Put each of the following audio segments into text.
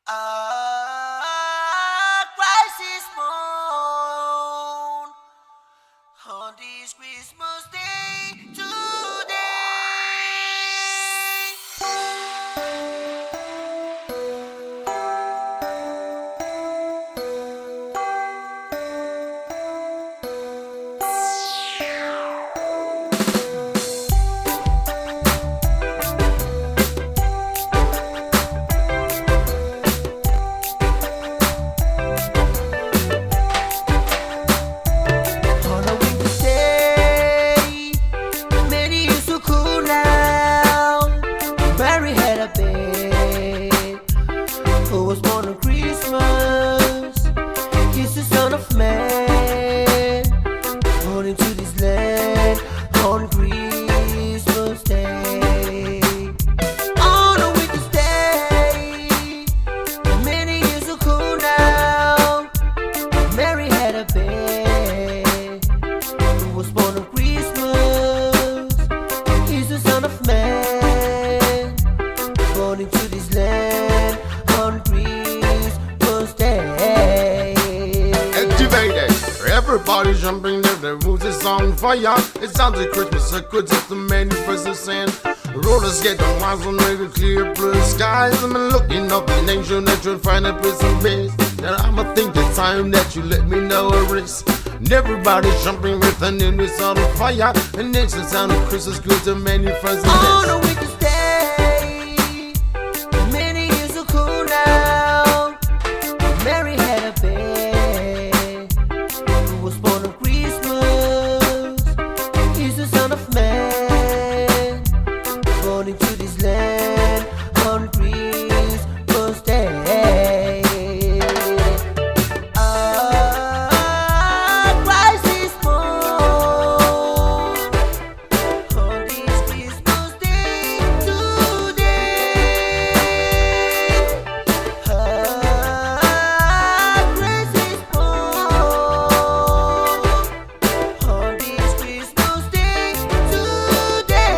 Crisis moon on this Christmas day today. Who was born on Christmas? He's the Son of Man, born into this land on Christmas Day. On a winter's day, many years ago now, Mary had a babe who was born on Christmas. He's the Son of Man, born into this land on Christmas Day. Activated. Everybody jumping there, the roof is on fire. It sounds like Christmas, a good just the many presents in. Rollers get the miles on the clear blue skies. I'm looking up the nation that you'll find a prison base. And I'ma think the time that you let me know a risk. And everybody jumping with an news on fire. And it's the sound of Christmas good to many presents. On a winter's day, many years ago now, Mary had a babe who was born on Christmas. He's the Son of Man, born into this land on Christmas Day. Christ is born on this Christmas Day today. Christ is born on this Christmas Day today.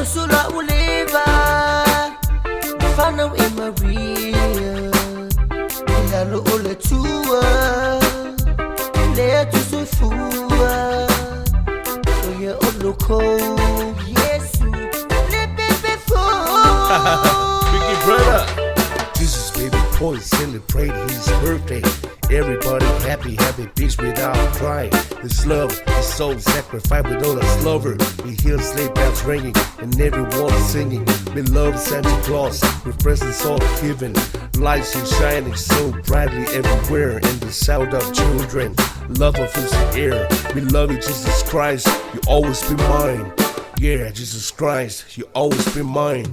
Sula uleva mfana Maria ilalo oletua letu sufua oye oloko Yesu lebefo. Biggie brother, Jesus baby boy celebrate his birthday. Everybody happy, happy peace without crying. His love, his soul sacrificed with all his lover. We hear sleigh bells ringing and everyone singing. We love Santa Claus, with presents all given. Lights are shining so brightly everywhere, and the sound of children. Love of fills the air. We love you, Jesus Christ. You always be mine. Yeah, Jesus Christ, you always be mine.